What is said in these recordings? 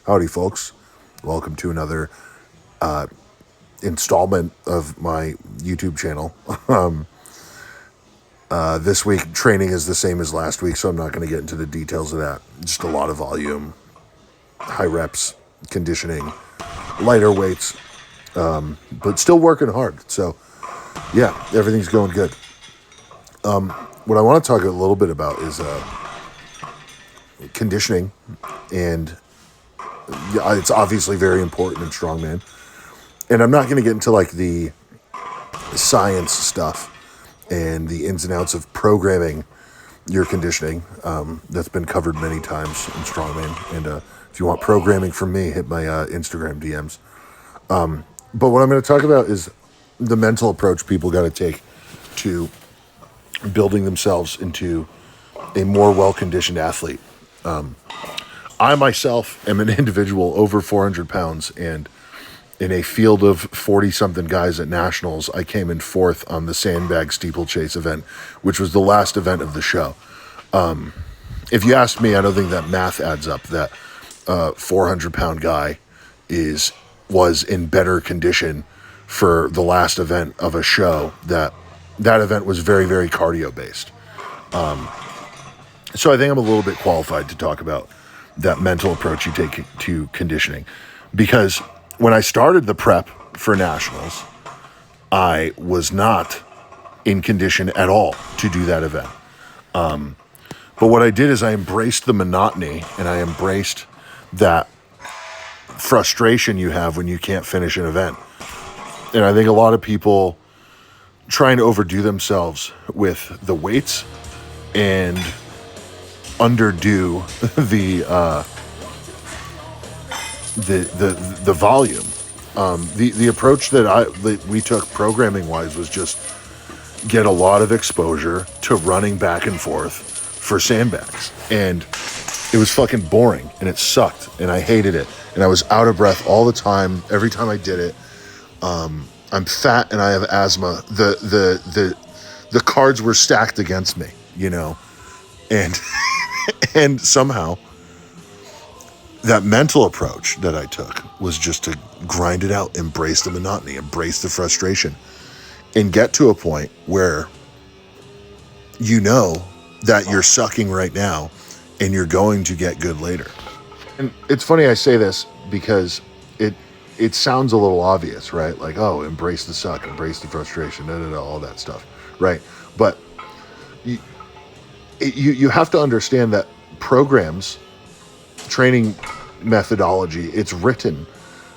Howdy, folks. Welcome to another installment of my YouTube channel. This week, training is the same as last week, so I'm not going to get into the details of that. Just a lot of volume, high reps, conditioning, lighter weights, but still working hard. So, yeah, everything's going good. What I want to talk a little bit about is conditioning, and it's obviously very important in strongman. And I'm not going to get into like the science stuff and the ins and outs of programming your conditioning. That's been covered many times in strongman. And if you want programming from me, hit my Instagram DMs. But what I'm going to talk about is the mental approach people got to take to building themselves into a more well-conditioned athlete. I myself am an individual over 400 pounds, and in a field of 40-something guys at nationals, I came in fourth on the sandbag steeplechase event, which was the last event of the show. If you ask me, I don't think that math adds up. That 400-pound guy was in better condition for the last event of a show. That event was very, very cardio-based. So I think I'm a little bit qualified to talk about that mental approach you take to conditioning. Because when I started the prep for nationals, I was not in condition at all to do that event. But what I did is I embraced the monotony, and I embraced that frustration you have when you can't finish an event. And I think a lot of people trying to overdo themselves with the weights and underdo the volume. The approach that we took programming wise was just get a lot of exposure to running back and forth for sandbags, and it was fucking boring, and it sucked, and I hated it, and I was out of breath all the time. Every time I did it, I'm fat and I have asthma. The cards were stacked against me, and and somehow that mental approach that I took was just to grind it out, embrace the monotony, embrace the frustration, and get to a point where you know that you're sucking right now and you're going to get good later. And it's funny I say this because it sounds a little obvious, right? Like, oh, embrace the suck, embrace the frustration, all that stuff, right? But you have to understand that programs, training methodology, it's written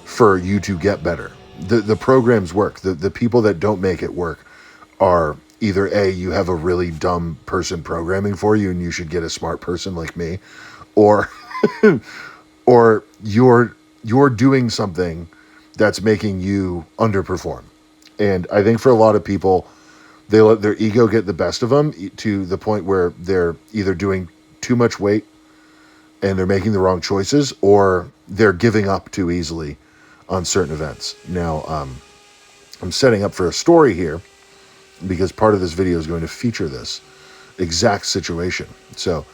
for you to get better. The programs work. The people that don't make it work are either A, you have a really dumb person programming for you and you should get a smart person like me, or or you're doing something that's making you underperform. And I think for a lot of people, they let their ego get the best of them to the point where they're either doing too much weight and they're making the wrong choices, or they're giving up too easily on certain events. Now, I'm setting up for a story here because part of this video is going to feature this exact situation. So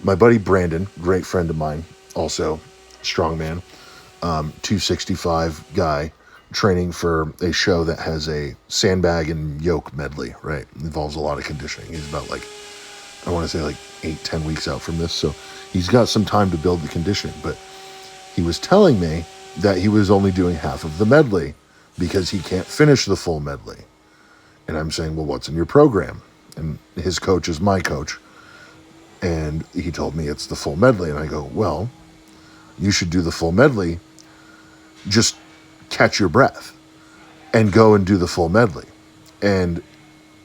my buddy Brandon, great friend of mine, also strongman, 265 guy, training for a show that has a sandbag and yoke medley, right? It involves a lot of conditioning. He's about I want to say 8-10 weeks out from this. So he's got some time to build the conditioning, but he was telling me that he was only doing half of the medley because he can't finish the full medley. And I'm saying, well, what's in your program? And his coach is my coach. And he told me it's the full medley. And I go, well, you should do the full medley. Just catch your breath and go and do the full medley. And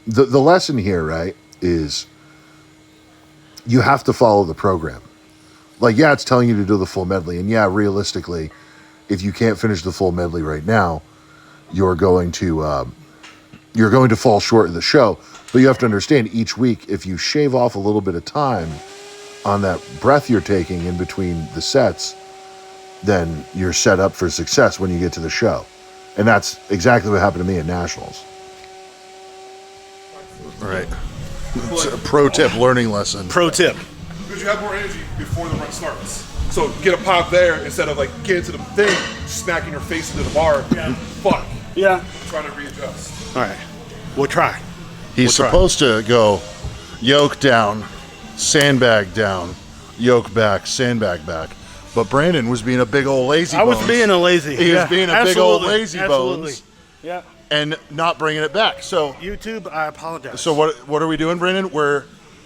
the lesson here, right, is you have to follow the program. Yeah, it's telling you to do the full medley. And yeah, realistically, if you can't finish the full medley right now, you're going to fall short of the show. But you have to understand, each week, if you shave off a little bit of time on that breath you're taking in between the sets, then you're set up for success when you get to the show. And that's exactly what happened to me at nationals. All right. It's a pro tip, learning lesson. Pro tip. Because you have more energy before the run starts. So get a pop there instead of like get into the thing, smacking your face into the bar. Yeah. Fuck. Yeah. Trying to readjust. All right. We'll try. He's supposed to go yoke down, sandbag down, yoke back, sandbag back. But Brandon was being a big old lazy bones. I was being a lazy. He was being a big old lazy Absolutely. bones. Yeah. And not bringing it back. So YouTube, I apologize. So what are we doing, Brandon?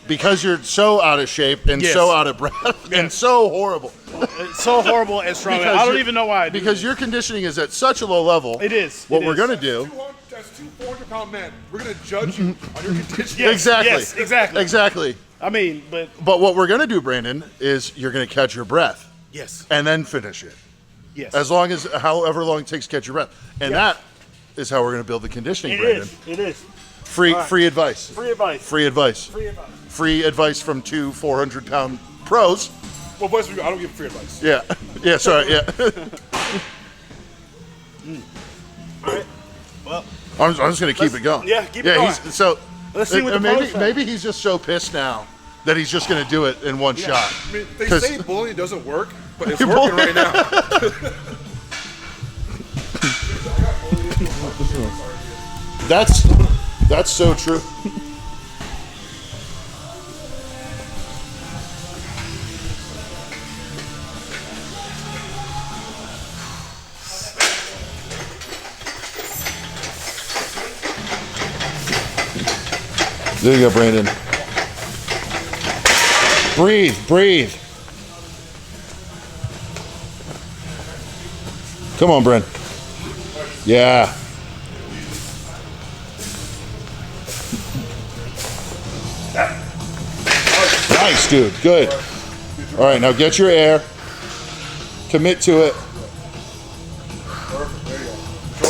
Because you're so out of shape and Yes. so out of breath and so horrible. It's so horrible and strong. I don't even know why I do. Because your conditioning is at such a low level. It is. What It we're is. going to do. That's two 400-pound men. We're gonna judge you on your conditioning. Yes, Exactly. yes, exactly. Exactly. I mean, but But what we're going to do, Brandon, is you're going to catch your breath yes. and then finish it. Yes. As long as, however long it takes to catch your breath. And Yeah. that is how we're going to build the conditioning, It Brandon. is. It is. Free right. free advice. Free advice. Free advice. Free advice. Free advice from two 400-pound pros. Well, voice, I don't give free advice. Yeah. Yeah, sorry, yeah. All right. Well, I'm just going to keep it going. yeah, keep it going. So Let's see what the maybe pros say. maybe he's just so pissed now that he's just going to do it in one shot. I mean, they 'Cause- say bullying doesn't work, but it's You're working bullying. right now. That's so true. There you go, Brandon. Breathe, breathe. Come on, Brent. Yeah. Nice, dude. Good. All right, now get your air. Commit to it.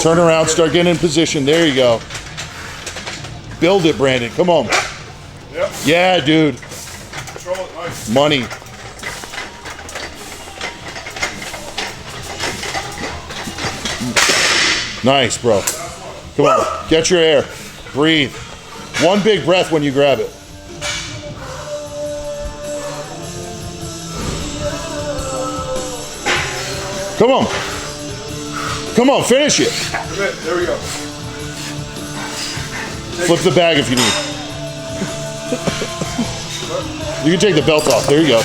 Turn around, start getting in position. There you go. Build it, Brandon. Come on. Yep. Yeah, dude. Control it. Nice. Money. Nice, bro. Come on. Get your air. Breathe. One big breath when you grab it. Come on. Come on, finish it. There we go. Flip the bag if you need. You can take the belt off. There you go.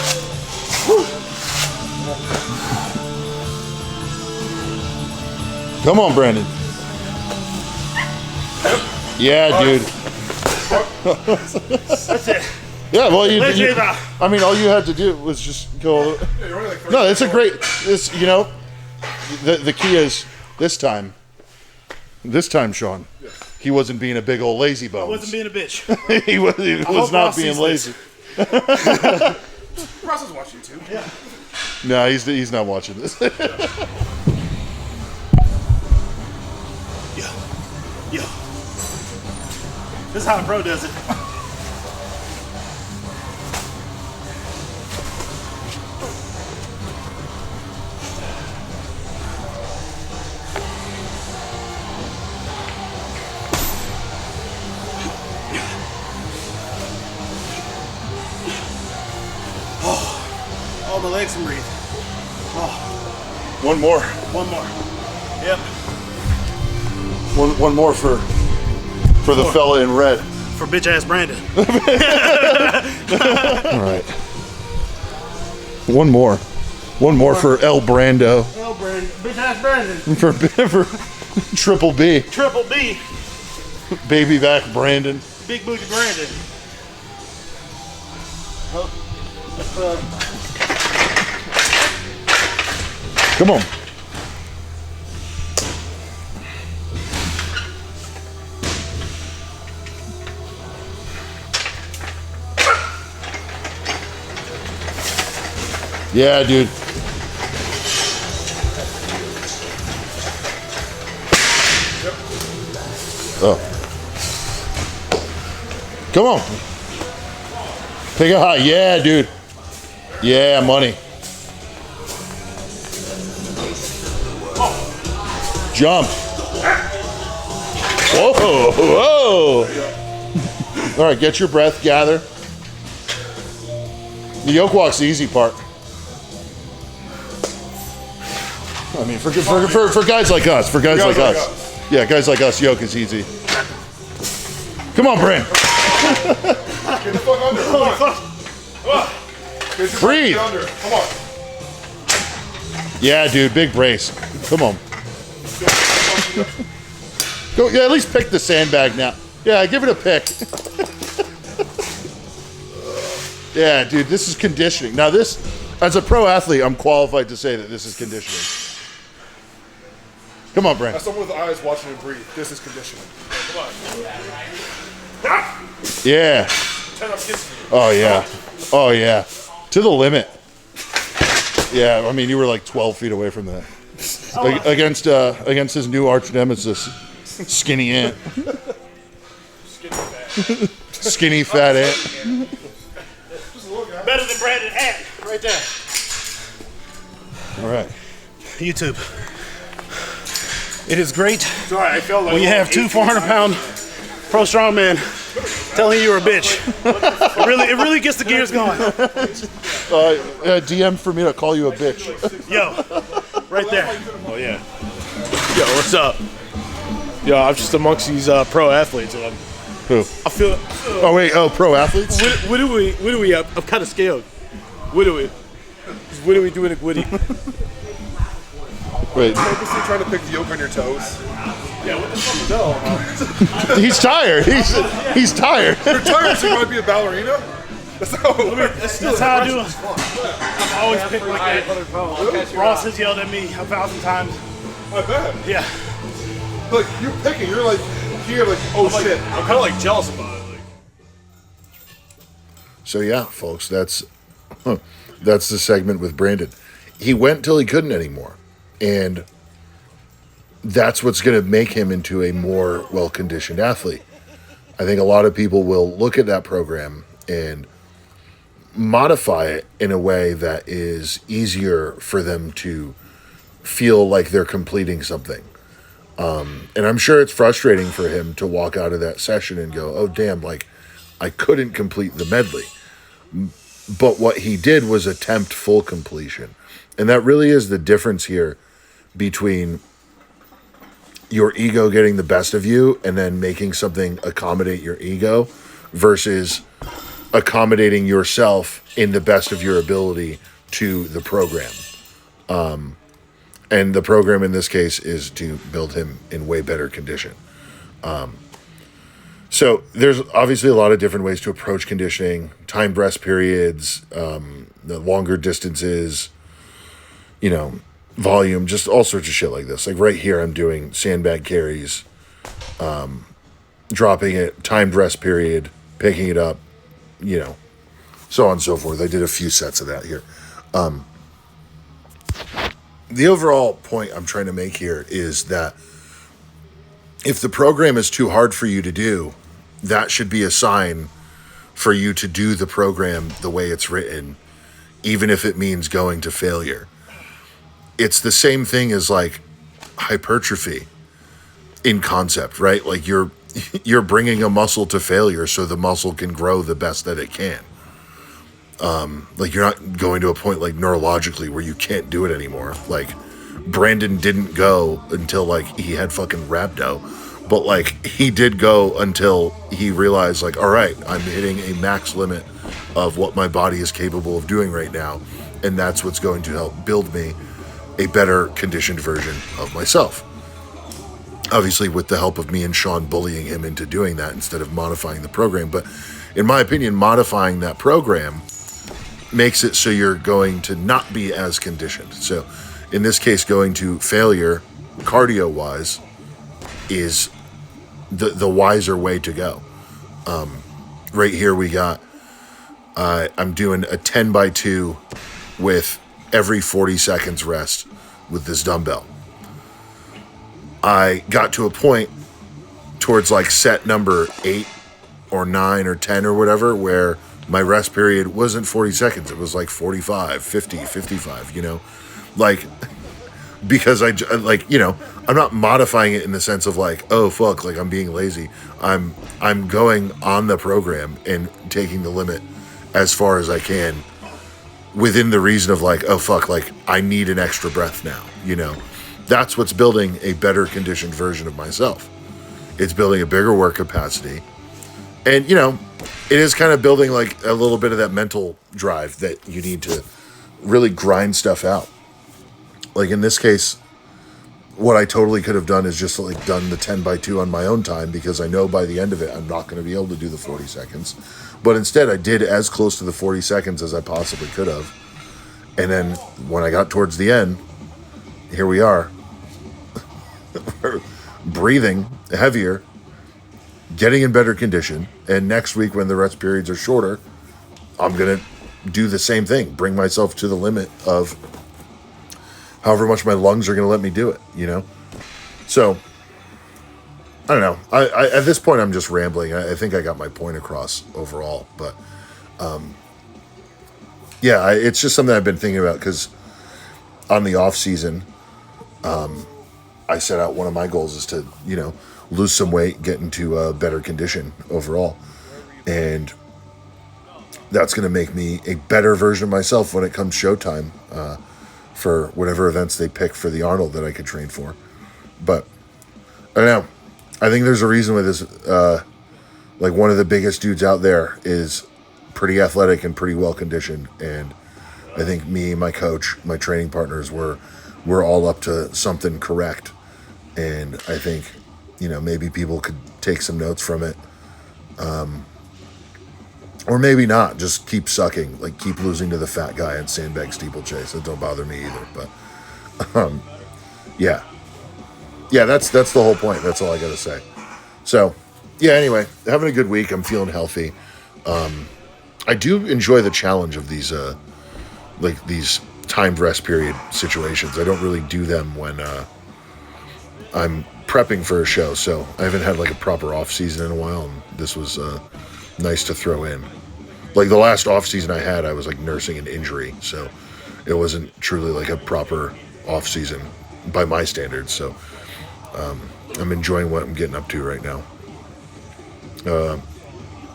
Come on, Brandon. Yeah, dude. That's it. Yeah, well, Let's you do that. I mean, all you had to do was just go. Yeah, you're only like 30 No, it's a great. This, you know, the key is this time. This time, Sean, he wasn't being a big old lazy bones. I wasn't being a bitch. he was hope not Ross being sees lazy. Ross is watching too. Yeah. No, he's not watching this. Yeah. Yeah. This is how a pro does it. Oh, my legs can breathe. One more. One more. Yep. One more for the fella in red. For bitch ass Brandon. All right. One more. One more for El Brando. Oh, Brandon. Bitch ass Brandon. For Triple B. Triple B. Baby back Brandon. Big booty Brandon. Come on. Yeah, dude. Oh. Come on. Take a high. Yeah, dude. Yeah, money. Jump. Whoa, whoa. All right, get your breath, gather. The yoke walk's the easy part. I mean, for guys like us, yeah, guys like us, yoke is easy. Come on, Brent. Get the fuck under. Come on. Come on. Breathe. Get under. Come on. Yeah, dude, big brace. Come on. Go. Yeah, at least pick the sandbag now. Yeah, give it a pick. Yeah, dude, this is conditioning. Now this, as a pro athlete, I'm qualified to say that this is conditioning. Come on, Brent. As someone with eyes watching him breathe, this is conditioning. Come on. Yeah. 10 up kissing you. Oh, yeah. Oh, yeah. To the limit. Yeah, I mean, you were like 12 feet away from that. Against his new arch nemesis, Skinny Ant. Skinny fat ant. Better than Brandon Ant, right there. All right. YouTube. It is great Sorry, I felt like when you have two 400-pound pro strongmen telling you you're a bitch. It really gets the gears going. DM for me to call you a bitch. Yo, right there. Oh yeah. Yo, what's up? Yo, I'm just amongst these pro athletes, and Who? I feel. Oh wait. Oh, pro athletes. What do we? I'm kind of scared. What do we do in a Gwitty? Wait. purposely trying to pick the yoke on your toes. Yeah, what the fuck no? He's tired. He's tired. You're tired, so you might be a ballerina? That's how it works. That's how I do it. I've always picked like that. Ross has yelled at me 1,000 times. I bet. Yeah. Like, you're picking, you're like, here, like, oh shit. I'm kind of like jealous about it. Like, So yeah, folks, that's the segment with Brandon. He went till he couldn't anymore, and that's what's going to make him into a more well-conditioned athlete. I think a lot of people will look at that program and modify it in a way that is easier for them to feel like they're completing something. And I'm sure it's frustrating for him to walk out of that session and go, oh, damn, like, I couldn't complete the medley. But what he did was attempt full completion. And that really is the difference here between your ego getting the best of you and then making something accommodate your ego versus accommodating yourself in the best of your ability to the program. And the program in this case is to build him in way better condition. So there's obviously a lot of different ways to approach conditioning, timed rest periods, the longer distances, volume, just all sorts of shit like this. Like right here, I'm doing sandbag carries, dropping it, timed rest period, picking it up, so on and so forth. I did a few sets of that here. The overall point I'm trying to make here is that if the program is too hard for you to do, that should be a sign for you to do the program the way it's written, even if it means going to failure. It's the same thing as like hypertrophy in concept, right? Like you're bringing a muscle to failure so the muscle can grow the best that it can. Like you're not going to a point like neurologically where you can't do it anymore. Like Brandon didn't go until like he had fucking rhabdo, but like he did go until he realized like, all right, I'm hitting a max limit of what my body is capable of doing right now. And that's what's going to help build me a better conditioned version of myself. Obviously with the help of me and Sean bullying him into doing that instead of modifying the program. But in my opinion, modifying that program makes it so you're going to not be as conditioned. So in this case, going to failure cardio wise is the wiser way to go. Right here we got, I'm doing a 10x2 with every 40 seconds rest with this dumbbell. I got to a point towards like set number 8 or 9 or 10 or whatever, where my rest period wasn't 40 seconds. It was like 45, 50, 55, like, because I'm not modifying it in the sense of like, oh fuck, like I'm being lazy. I'm going on the program and taking the limit as far as I can within the reason of like, oh fuck, like I need an extra breath now, you know. That's what's building a better conditioned version of myself. It's building a bigger work capacity. And, you know, it is kind of building like a little bit of that mental drive that you need to really grind stuff out. Like in this case, what I totally could have done is just like done the 10x2 on my own time, because I know by the end of it, I'm not going to be able to do the 40 seconds. But instead I did as close to the 40 seconds as I possibly could have. And then when I got towards the end, here we are. Breathing heavier, getting in better condition. And next week when the rest periods are shorter, I'm going to do the same thing. Bring myself to the limit of however much my lungs are going to let me do it, you know? So, I don't know. I at this point, I'm just rambling. I think I got my point across overall. But, yeah, it's just something I've been thinking about, because on the off season, I set out one of my goals is to, you know, lose some weight, get into a better condition overall. And that's going to make me a better version of myself when it comes showtime, for whatever events they pick for the Arnold that I could train for. But I don't know. I think there's a reason why this, like one of the biggest dudes out there is pretty athletic and pretty well conditioned. And I think me, my coach, my training partners, we're all up to something correct. And I think, you know, maybe people could take some notes from it. Or maybe not, just keep sucking, like keep losing to the fat guy in sandbag steeplechase. That don't bother me either. But yeah, that's the whole point. That's all I gotta say. So yeah, anyway, having a good week. I'm feeling healthy. I do enjoy the challenge of these like these timed rest period situations. I don't really do them when I'm prepping for a show, so I haven't had like a proper off season in a while, and this was nice to throw in. Like the last off season I had, I was like nursing an injury, so it wasn't truly like a proper off season by my standards. So I'm enjoying what I'm getting up to right now.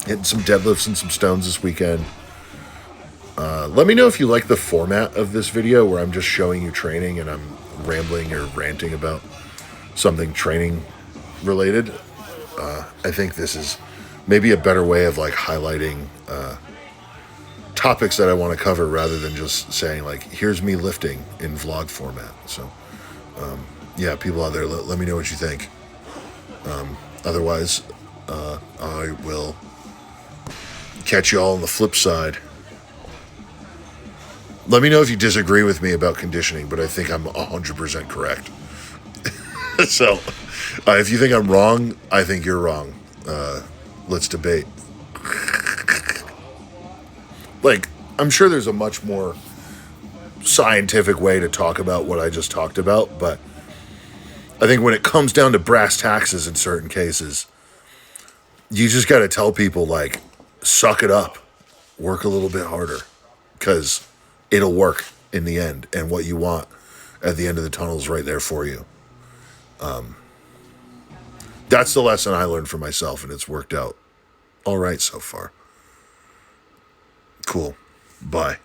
Hitting some deadlifts and some stones this weekend. Let me know if you like the format of this video where I'm just showing you training and I'm rambling or ranting about something training related. I think this is maybe a better way of like highlighting topics that I want to cover, rather than just saying like, here's me lifting in vlog format. So yeah, people out there, let me know what you think. Otherwise, I will catch you all on the flip side. Let me know if you disagree with me about conditioning, but I think I'm 100% correct. So, if you think I'm wrong, I think you're wrong. Let's debate. Like, I'm sure there's a much more scientific way to talk about what I just talked about, but I think when it comes down to brass taxes in certain cases, you just got to tell people, like, suck it up, work a little bit harder, because it'll work in the end, and what you want at the end of the tunnel is right there for you. That's the lesson I learned for myself, and it's worked out all right so far. Cool. Bye.